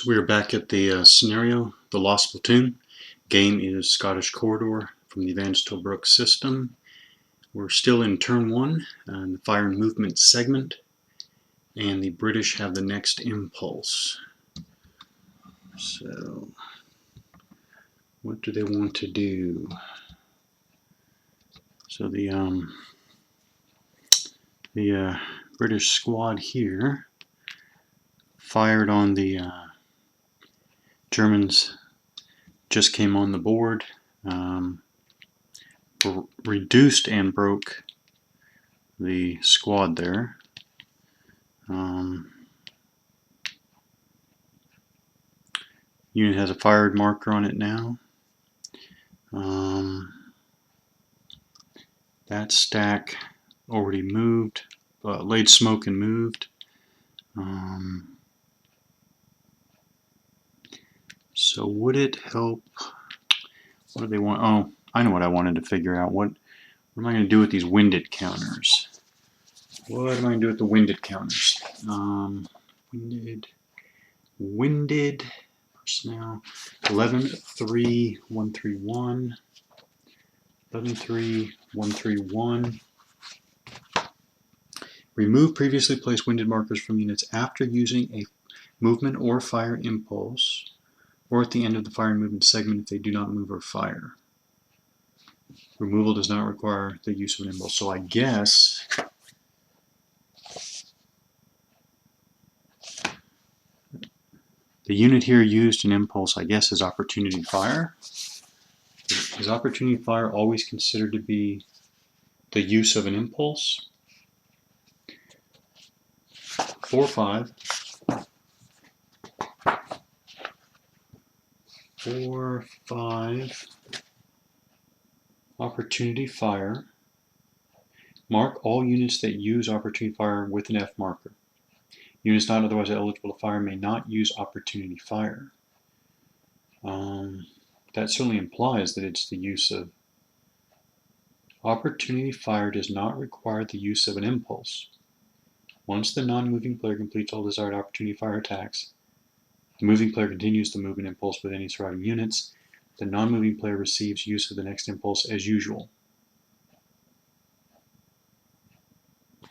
So we are back at the scenario, the Lost Platoon. Game is Scottish Corridor from the advanced Tobruk system. We're still in turn 1, the fire and movement segment, and the British have the next impulse. So, what do they want to do? So the British squad here fired on the Germans. Just came on the board, reduced and broke the squad there. Unit has a fired marker on it now. That stack already moved, laid smoke and moved. So would it help? What do they want? Oh, I know what I wanted to figure out. What am I going to do with these winded counters? What am I going to do with the winded counters? Winded personnel. 11-3-131. 11-3-131. Remove previously placed winded markers from units after using a movement or fire impulse, or at the end of the fire and movement segment if they do not move or fire. Removal does not require the use of an impulse. So I guess the unit here used an impulse, I guess, is opportunity fire. Is opportunity fire always considered to be the use of an impulse? 4-5. 4-5. Opportunity fire. Mark all units that use opportunity fire with an F marker. Units not otherwise eligible to fire may not use opportunity fire. That certainly implies that it's the use of opportunity fire does not require the use of an impulse. Once the non-moving player completes all desired opportunity fire attacks, the moving player continues the movement impulse with any surviving units. The non-moving player receives use of the next impulse as usual.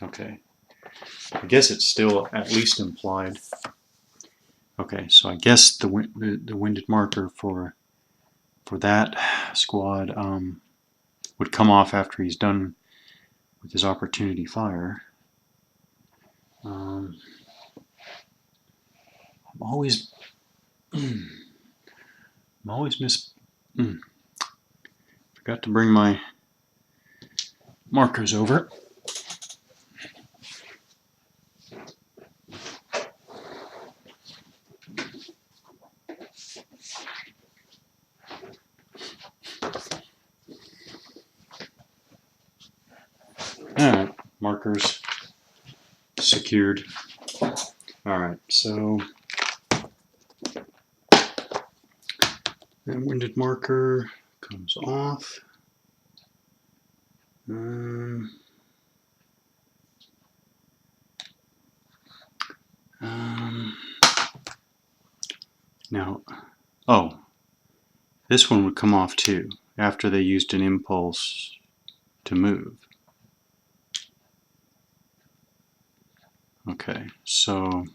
Okay. I guess it's still at least implied. Okay, so I guess the winded marker for that squad would come off after he's done with his opportunity fire. I'm always forgot to bring my markers over. Alright, markers secured. Alright, so that winded marker comes off. Now, oh, this one would come off too after they used an impulse to move. Okay, so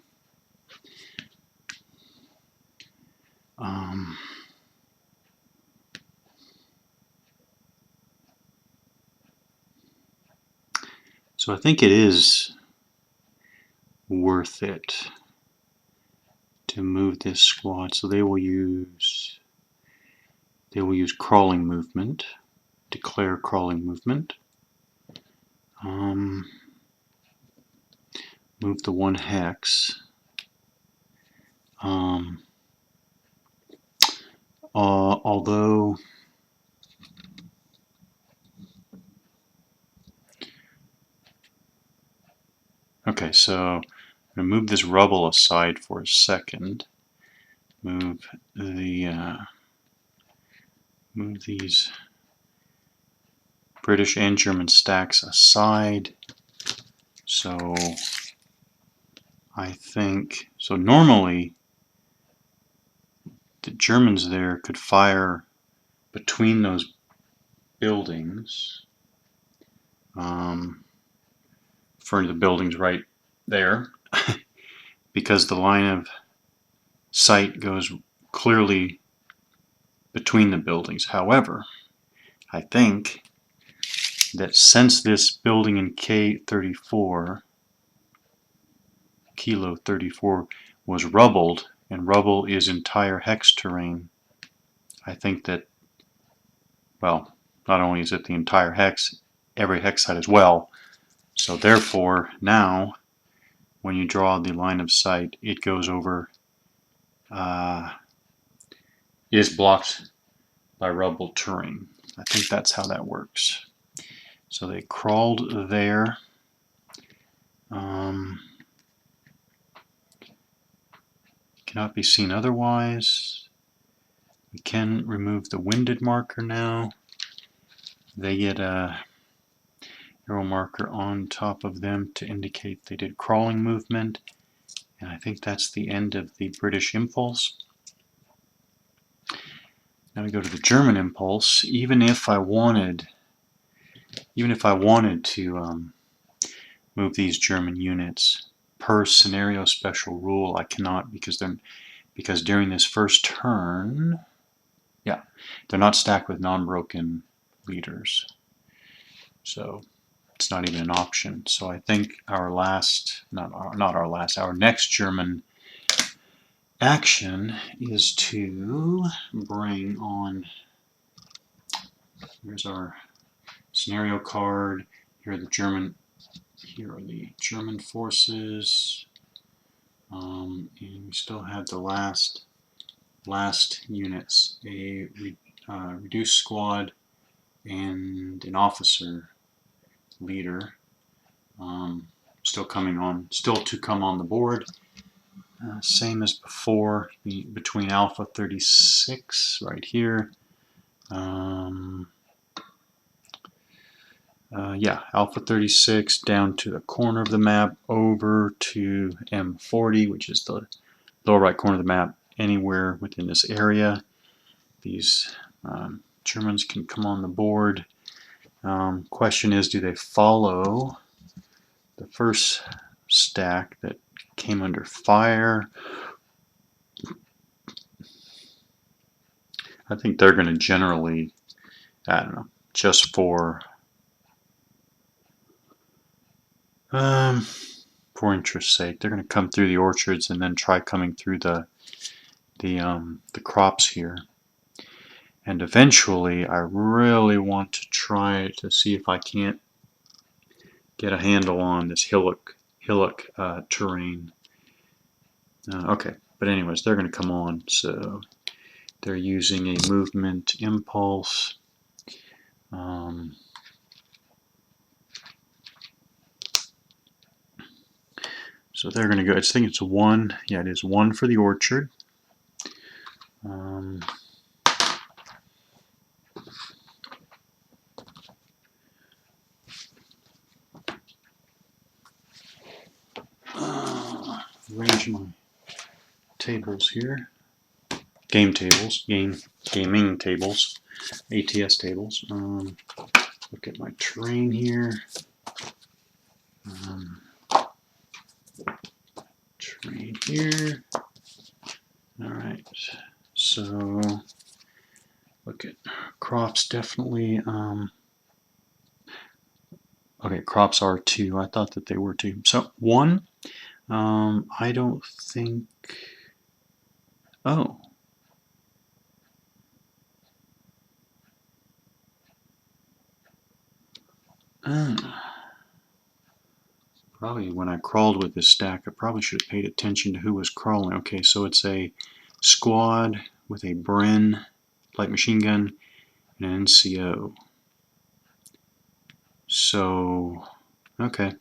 so I think it is worth it to move this squad. So they will use crawling movement, declare crawling movement. Move the 1 hex. Although okay, so I'm going to move this rubble aside for a second. Move these British and German stacks aside. So I think, so normally the Germans there could fire between those buildings, for the buildings right there, because the line of sight goes clearly between the buildings. However, I think that since this building in K34, Kilo 34, was rubbled, and rubble is entire hex terrain, I think that, well, not only is it the entire hex, every hex site as well. So therefore, now, when you draw the line of sight, it goes over, is blocked by rubble terrain. I think that's how that works. So they crawled there. Cannot be seen otherwise. We can remove the winded marker now. They get a arrow marker on top of them to indicate they did crawling movement. And I think that's the end of the British impulse. Now we go to the German impulse. Even if I wanted to move these German units per scenario special rule, I cannot, because during this first turn, yeah, they're not stacked with non-broken leaders, so it's not even an option. So I think our next German action is to bring on. Here's our scenario card. Here are the German forces, and we still have the last units, a reduced squad and an officer leader, still to come on the board. Same as before, between Alpha 36 right here. Yeah, Alpha 36 down to the corner of the map, over to M40, which is the lower right corner of the map, anywhere within this area. These Germans can come on the board. Question is, do they follow the first stack that came under fire? I think they're going to generally, I don't know, just for interest's sake, they're going to come through the orchards and then try coming through the crops here. And eventually, I really want to try to see if I can't get a handle on this hillock terrain. Okay, but anyways, they're going to come on, so they're using a movement impulse. So they're going to go, I think it's 1, yeah, it is 1 for the orchard. Arrange my tables here. Gaming tables, ATS tables. Look at my terrain here. Terrain here. Alright, so look at crops, definitely. Okay, crops are 2. I thought that they were 2. So 1. I don't think. Oh. Probably when I crawled with this stack, I probably should have paid attention to who was crawling. Okay, so it's a squad with a Bren light machine gun and an NCO. So, okay.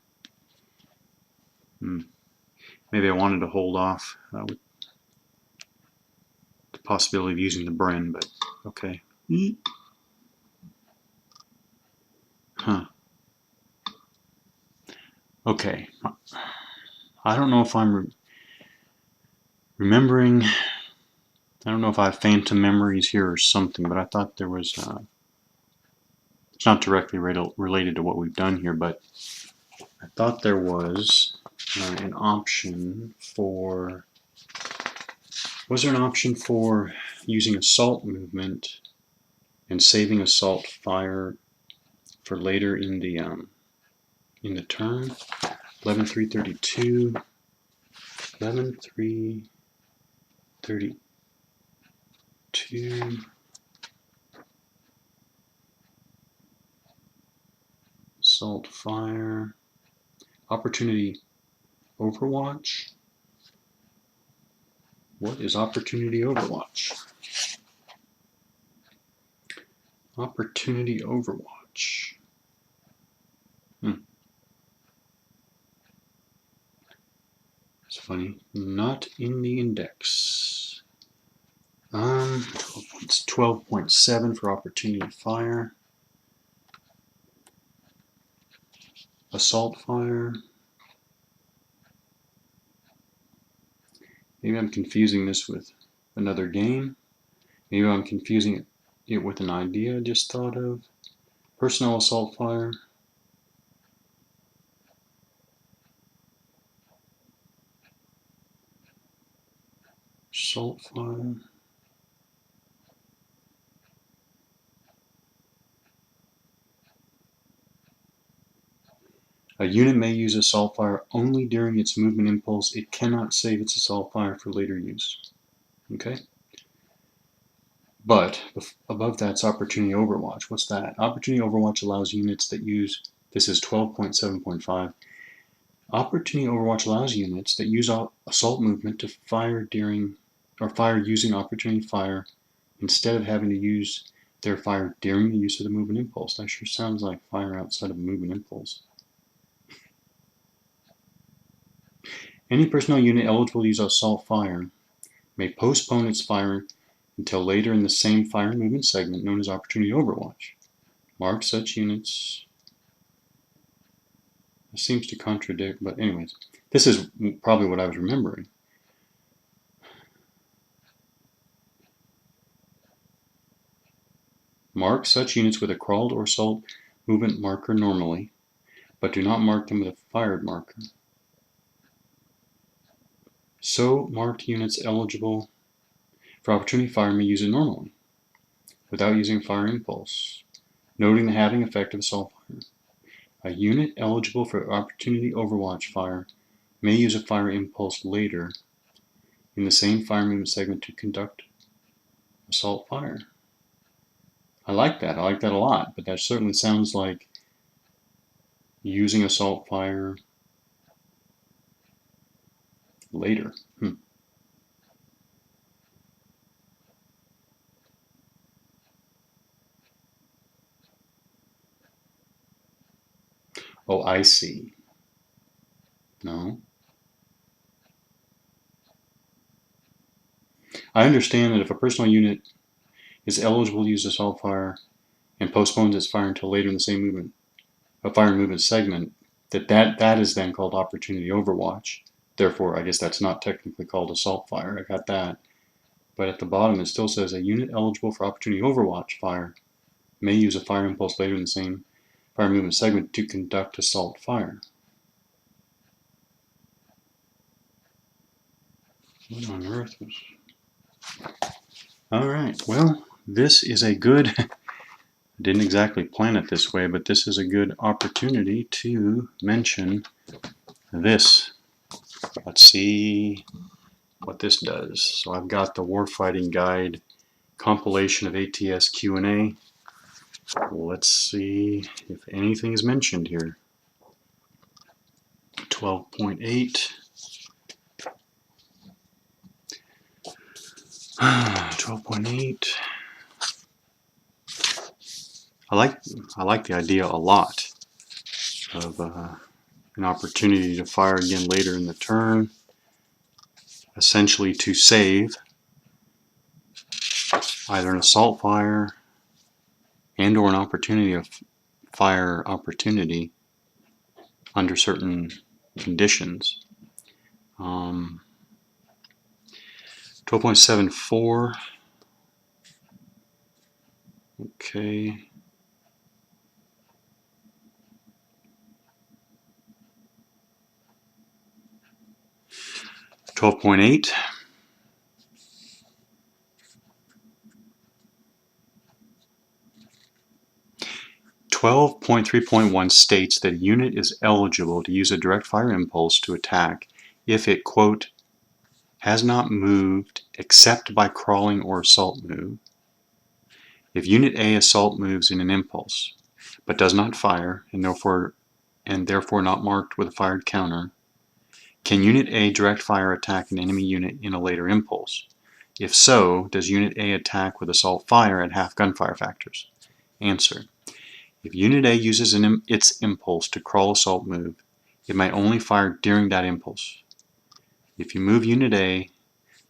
Maybe I wanted to hold off with the possibility of using the Bren, but okay. Huh. Okay. I don't know if I'm remembering I don't know if I have phantom memories here or something, but I thought there was, it's not directly related to what we've done here, but I thought there was an option for, was there an option for using assault movement and saving assault fire for later in the turn? 11.3.32, 11.3.32, assault fire, opportunity overwatch. What is opportunity overwatch? Opportunity overwatch. It's funny, not in the index. It's 12.7 for opportunity fire. Assault fire. Maybe I'm confusing this with another game. Maybe I'm confusing it with an idea I just thought of. Personnel assault fire. Assault fire. A unit may use assault fire only during its movement impulse. It cannot save its assault fire for later use. Okay? But above that's opportunity overwatch. What's that? Opportunity overwatch allows units that use, this is 12.7.5. Opportunity overwatch allows units that use assault movement to fire during, or fire using opportunity fire instead of having to use their fire during the use of the movement impulse. That sure sounds like fire outside of movement impulse. Any personnel unit eligible to use assault fire may postpone its fire until later in the same fire movement segment known as opportunity overwatch. Mark such units. This seems to contradict, but anyways, this is probably what I was remembering. Mark such units with a crawled or assault movement marker normally, but do not mark them with a fired marker. So marked units eligible for opportunity fire may use it normally, without using fire impulse, noting the halving effect of assault fire. A unit eligible for opportunity overwatch fire may use a fire impulse later in the same fire movement segment to conduct assault fire. I like that. I like that a lot, but that certainly sounds like using assault fire later. Oh, I see. No. I understand that if a personal unit is eligible to use assault fire and postpones its fire until later in the same movement, a fire movement segment, that is then called opportunity overwatch. Therefore, I guess that's not technically called assault fire. I got that. But at the bottom, it still says a unit eligible for opportunity overwatch fire may use a fire impulse later in the same fire movement segment to conduct assault fire. What on earth was... Alright, well, this is a good... I didn't exactly plan it this way, but this is a good opportunity to mention this. Let's see what this does. So I've got the Warfighting Guide compilation of ATS Q&A. Let's see if anything is mentioned here. 12.8. 12.8. I like the idea a lot of an opportunity to fire again later in the turn, essentially to save either an assault fire and or an opportunity of fire opportunity under certain conditions. 12.74. Okay. 12.8. 12.3.1 states that a unit is eligible to use a direct fire impulse to attack if it, quote, has not moved except by crawling or assault move. If Unit A assault moves in an impulse, but does not fire, and therefore not marked with a fired counter, can Unit A direct fire attack an enemy unit in a later impulse? If so, does Unit A attack with assault fire at half gunfire factors? Answer. If Unit A uses its impulse to crawl assault move, it may only fire during that impulse. If you move Unit A,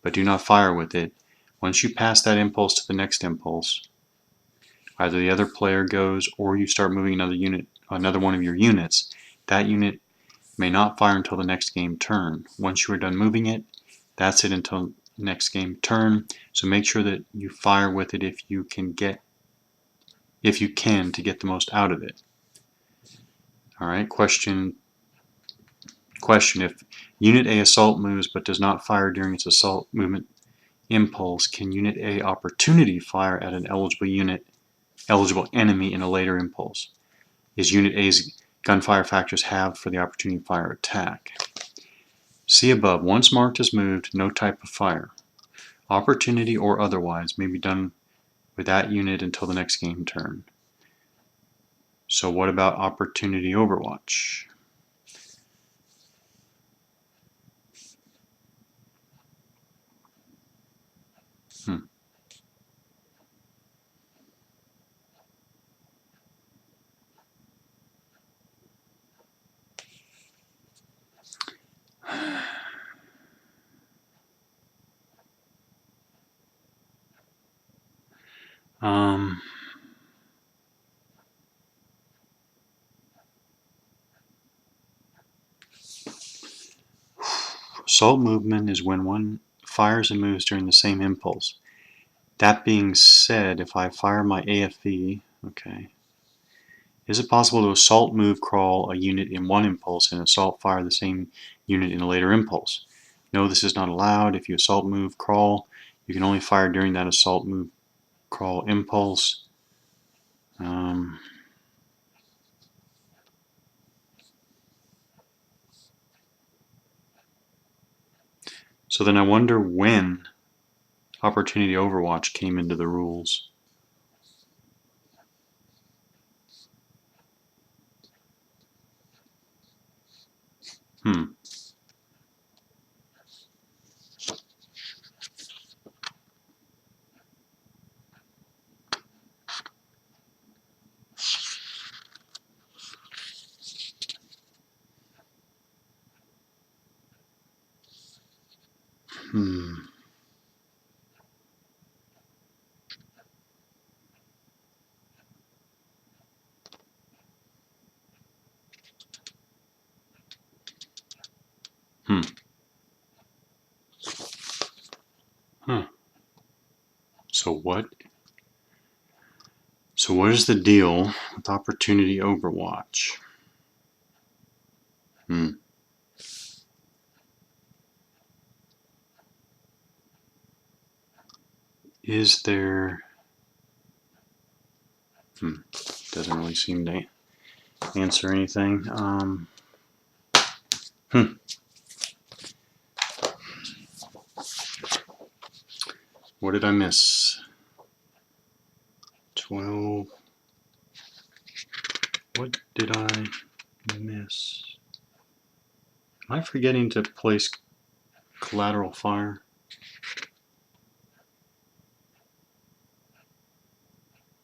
but do not fire with it, once you pass that impulse to the next impulse, either the other player goes or you start moving another one of your units, that unit may not fire until the next game turn. Once you are done moving it, that's it until next game turn. So make sure that you fire with it if you can to get the most out of it. All right, question. If Unit A assault moves but does not fire during its assault movement impulse, can Unit A opportunity fire at an eligible enemy in a later impulse? Is Unit A's gunfire factors halved for the opportunity fire attack? See above, once marked as moved, no type of fire, opportunity or otherwise, may be done with that unit until the next game turn. So what about opportunity overwatch? Assault movement is when one fires and moves during the same impulse. That being said, if I fire my AFV, okay, is it possible to assault move crawl a unit in one impulse and assault fire the same unit in a later impulse? No, this is not allowed. If you assault move crawl, you can only fire during that assault move crawl impulse. So then I wonder when Opportunity Overwatch came into the rules. So what is the deal with Opportunity Overwatch? Is there... doesn't really seem to answer anything. What did I miss? 12. What did I miss? Am I forgetting to place collateral fire?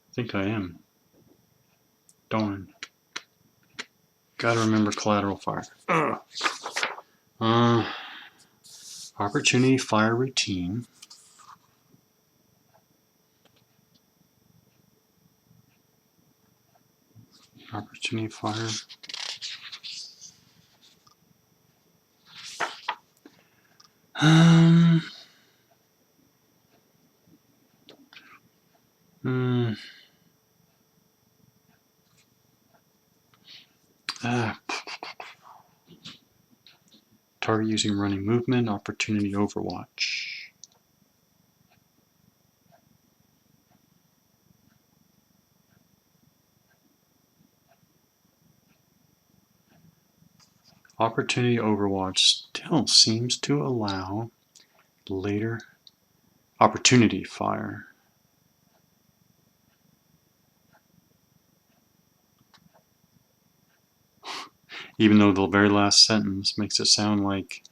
I think I am. Darn. Gotta remember collateral fire. Opportunity fire routine. Opportunity fire. Hmm. Target using running movement, opportunity overwatch. Opportunity overwatch still seems to allow later opportunity fire. Even though the very last sentence makes it sound like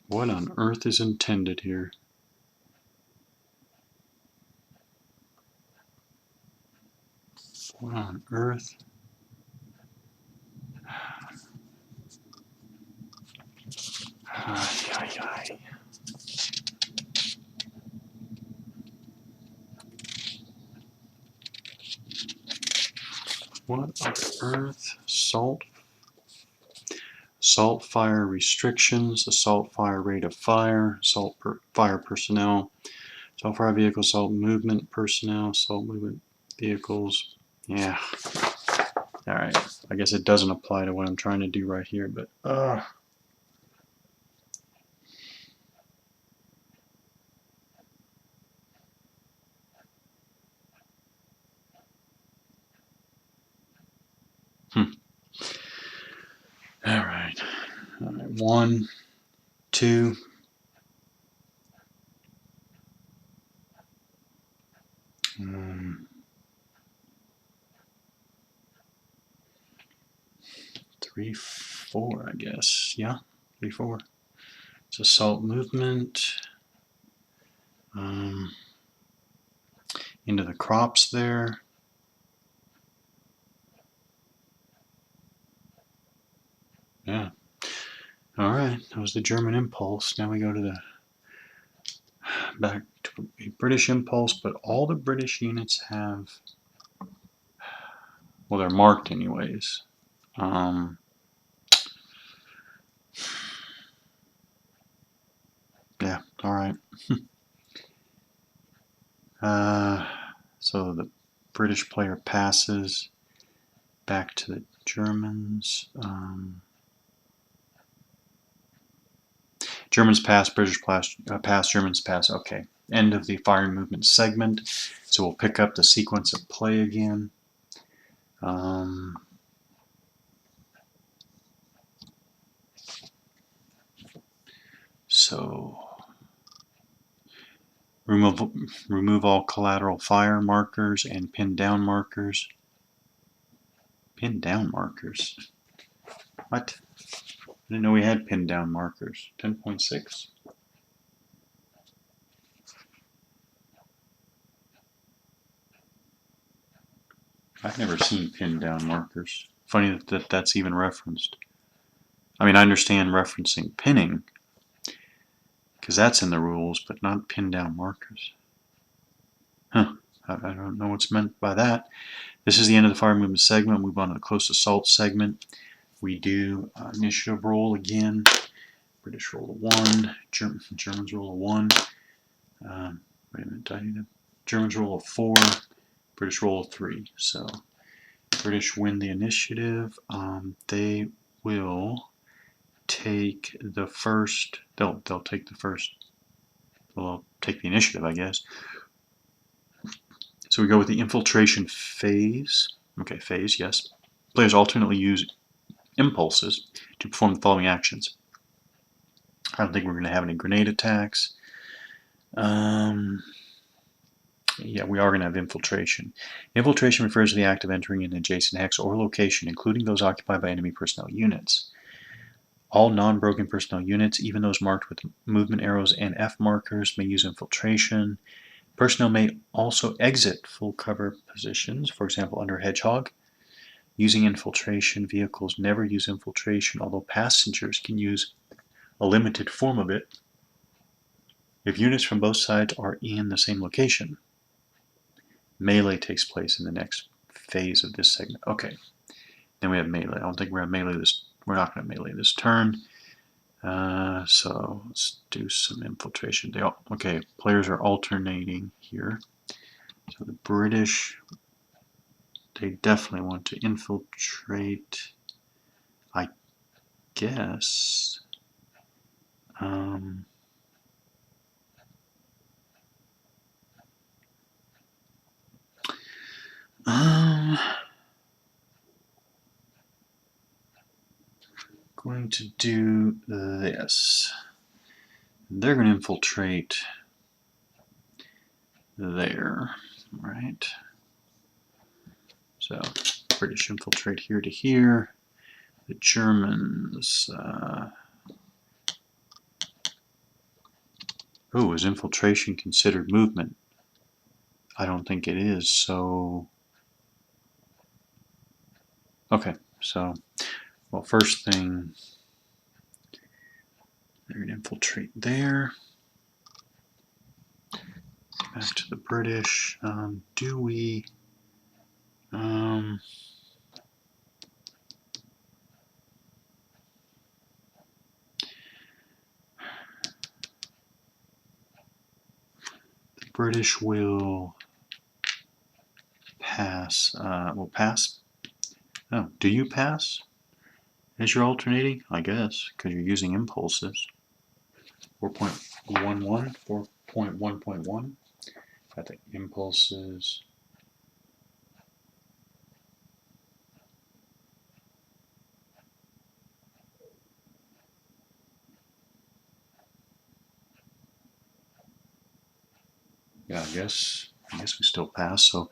what on earth is intended here? What on earth? Ay, ay, ay. What on earth? Assault fire restrictions, assault fire rate of fire, fire personnel, assault fire vehicle, assault movement personnel, assault movement vehicles. Yeah. Alright. I guess it doesn't apply to what I'm trying to do right here, but Alright. 1, 2. 3, 4, I guess. Yeah, 3, 4. It's assault movement. Into the crops there. Yeah. Alright, that was the German impulse. Now we go to the back to a British impulse, but all the British units have, well, they're marked anyways. Yeah, alright. So the British player passes back to the Germans. Germans pass, British pass, Germans pass. Okay, end of the firing movement segment. So we'll pick up the sequence of play again. So remove all collateral fire markers and pin down markers. Pin down markers? What? I didn't know we had pin down markers. 10.6? I've never seen pin down markers. Funny that that's even referenced. I mean, I understand referencing pinning, because that's in the rules, but not pin down markers. Huh. I don't know what's meant by that. This is the end of the fire movement segment. Move on to the close assault segment. We do initiative roll again. British roll a 1. Germans roll a 1. Wait a minute. I need to. Germans roll a 4. British roll a 3. So British win the initiative. They will take the first. They'll take the first. Well, take the initiative, I guess. So we go with the infiltration phase. Okay, phase, yes. Players alternately use impulses to perform the following actions. I don't think we're going to have any grenade attacks. Yeah, we are going to have infiltration. Infiltration refers to the act of entering an adjacent hex or location, including those occupied by enemy personnel units. All non-broken personnel units, even those marked with movement arrows and F markers, may use infiltration. Personnel may also exit full cover positions, for example, under Hedgehog. Using infiltration, vehicles never use infiltration, although passengers can use a limited form of it if units from both sides are in the same location. Melee takes place in the next phase of this segment. Okay. Then we have melee. I don't think we're gonna melee this. We're not gonna melee this turn. So let's do some infiltration. Okay, players are alternating here. So the British, they definitely want to infiltrate, I guess. Going to do this. They're going to infiltrate there, right? So British infiltrate here to here. The Germans. Oh, is infiltration considered movement? I don't think it is. So, okay. So, well, first thing, they're going to infiltrate there. Back to the British. Do we? The British will pass. Will pass. Oh, do you pass as you're alternating? I guess, because you're using impulses. 4.11, 4.1.1. Got the impulses. Yeah, I guess we still pass. So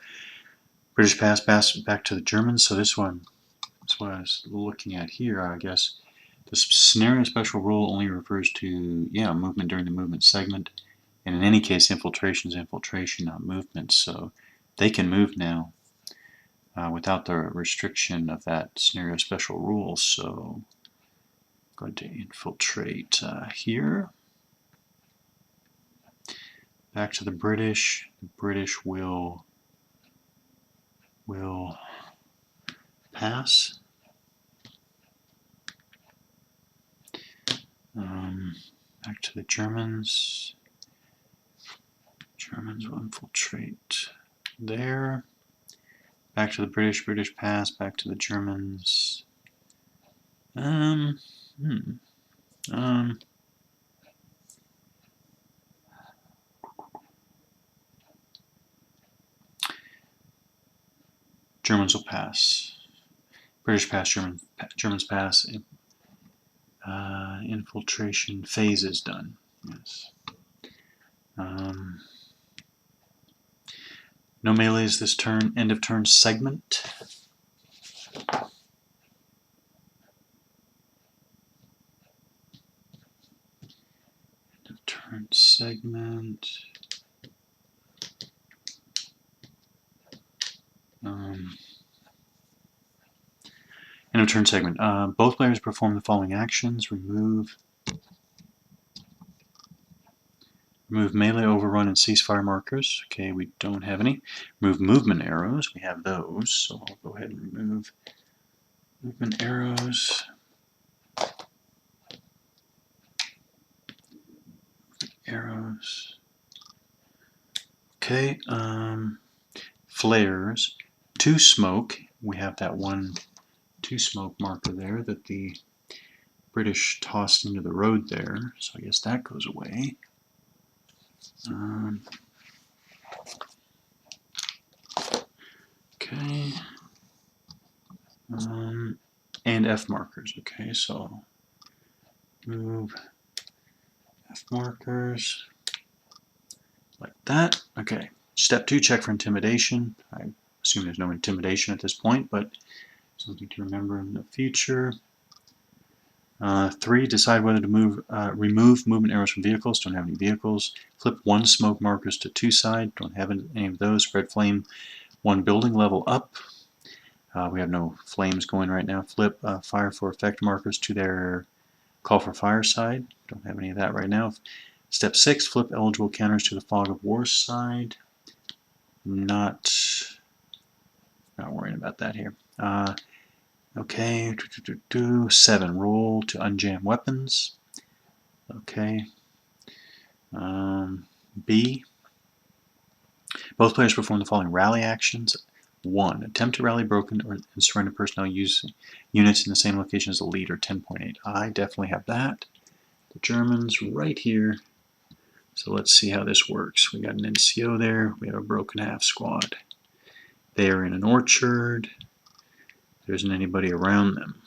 British pass back to the Germans. So this one, that's what I was looking at here. I guess the scenario special rule only refers to movement during the movement segment, and in any case, infiltration is infiltration, not movement. So they can move now without the restriction of that scenario special rule. So I'm going to infiltrate here. Back to the British. The British will pass. Back to the Germans. Germans will infiltrate there. Back to the British. British pass. Back to the Germans. Germans will pass. British pass. Germans pass. Infiltration phase is done. Yes. No melees this turn. End of turn segment. End of turn segment. End of turn segment. Both players perform the following actions. Remove melee, overrun, and ceasefire markers. Okay, we don't have any. Remove movement arrows. We have those. So I'll go ahead and remove movement arrows. Okay, flares. 2 smoke. We have that 2 smoke marker there that the British tossed into the road there. So I guess that goes away. Okay. And F markers. Okay, so move F markers like that. Okay. Step 2, check for intimidation. I assume there's no intimidation at this point, but something to remember in the future. 3, decide whether to remove movement arrows from vehicles. Don't have any vehicles. Flip 1 smoke markers to 2 side. Don't have any of those. Red flame 1 building level up. We have no flames going right now. Flip fire for effect markers to their call for fire side. Don't have any of that right now. Step 6, flip eligible counters to the fog of war side. Not worrying about that here. Okay, 7. Roll to unjam weapons. Okay. B. Both players perform the following rally actions. 1. Attempt to rally broken or surrender personnel units in the same location as the leader. 10.8. I definitely have that. The Germans right here. So let's see how this works. We got an NCO there. We have a broken half squad. They are in an orchard. There isn't anybody around them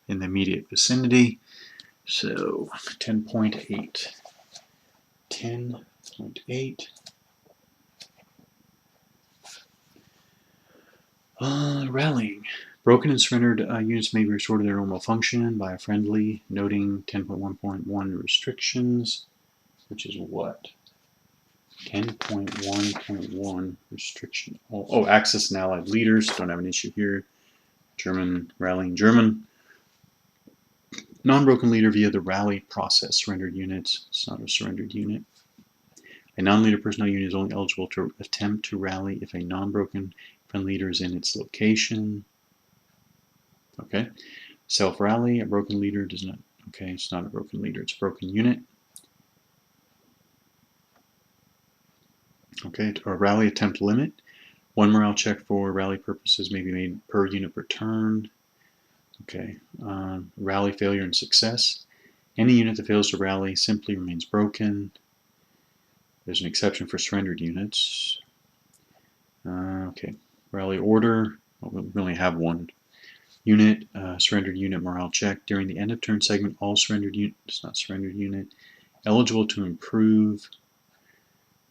in the immediate vicinity. So 10.8. 10.8. Rallying. Broken and surrendered units may be restored to their normal function by a friendly, noting 10.1.1 restrictions, which is what? 10.1.1 restriction. Oh, access and allied leaders. Don't have an issue here. German, rallying German. Non-broken leader via the rally process. Surrendered units. It's not a surrendered unit. A non-leader personnel unit is only eligible to attempt to rally if a non-broken friendly leader is in its location. Okay. Self-rally. A broken leader does not. Okay, it's not a broken leader. It's a broken unit. Okay, or rally attempt limit. 1 morale check for rally purposes may be made per unit per turn. Okay, rally failure and success. Any unit that fails to rally simply remains broken. There's an exception for surrendered units. Okay, rally order. Well, we only have 1 unit. Surrendered unit morale check. During the end of turn segment, all surrendered units, not surrendered unit, eligible to improve.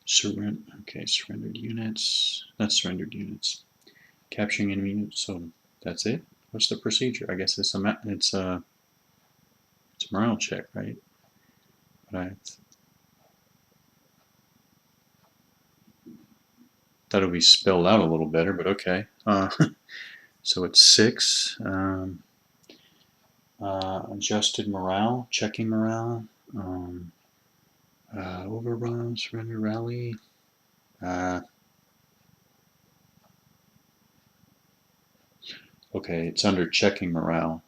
Surrendered units. That's surrendered units. Capturing enemy units. So that's it. What's the procedure? I guess it's a morale check, right? But I thought it would be spelled out a little better, but okay. So it's 6. Adjusted morale, checking morale, overrun, surrender, rally. Okay, it's under checking morale.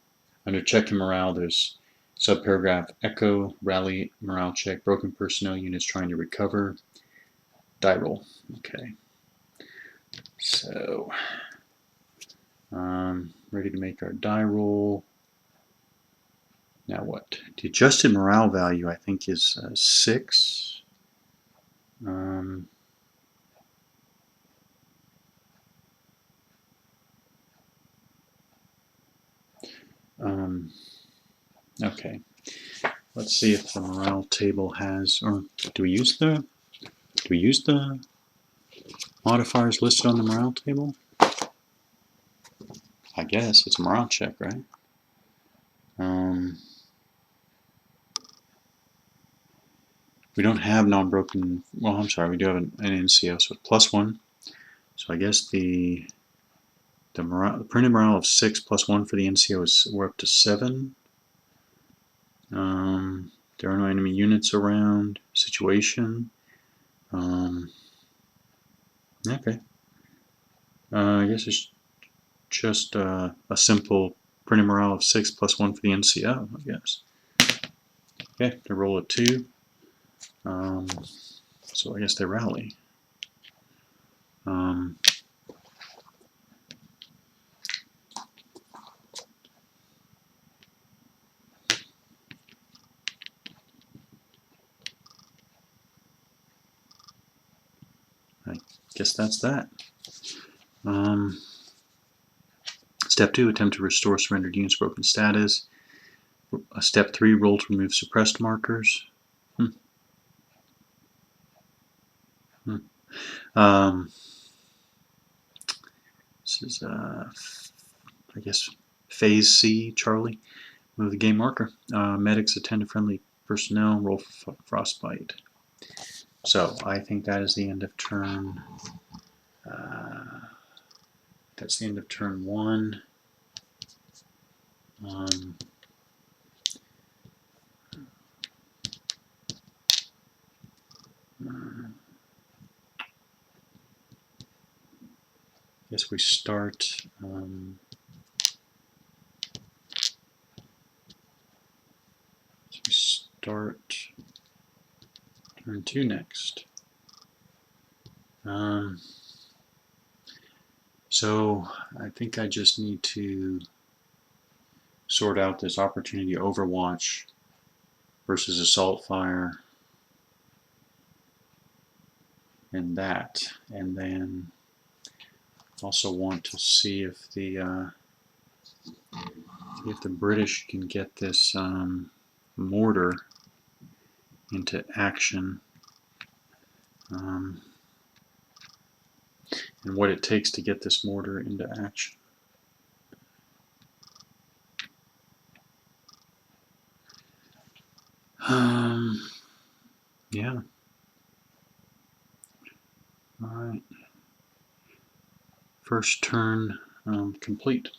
Under checking morale, there's subparagraph echo, rally, morale check, broken personnel units trying to recover, die roll. Okay. So, ready to make our die roll. Now what? The adjusted morale value, I think, is 6. Okay. Let's see if the morale table has, or do we use the modifiers listed on the morale table? I guess it's a morale check, right? We don't have non-broken. Well, I'm sorry, we do have an NCO, so +1. So I guess the printed morale of 6 +1 for the NCO is we're up to 7. There are no enemy units around. Situation. Okay. I guess it's just a simple printed morale of 6 +1 for the NCO, I guess. Okay, they roll a 2. So I guess they rally. I guess that's that. Step 2, attempt to restore surrendered units' broken status. Step 3, roll to remove suppressed markers. This is, I guess, phase C, Charlie. Move the game marker. Medics attend to friendly personnel. Roll for frostbite. So I think that is the end of turn. That's the end of turn 1. Guess we start. start turn 2 next. So I think I just need to sort out this opportunity overwatch versus assault fire and that, and then also want to see if the British can get this mortar into action, and what it takes to get this mortar into action. Yeah. All right. First turn complete.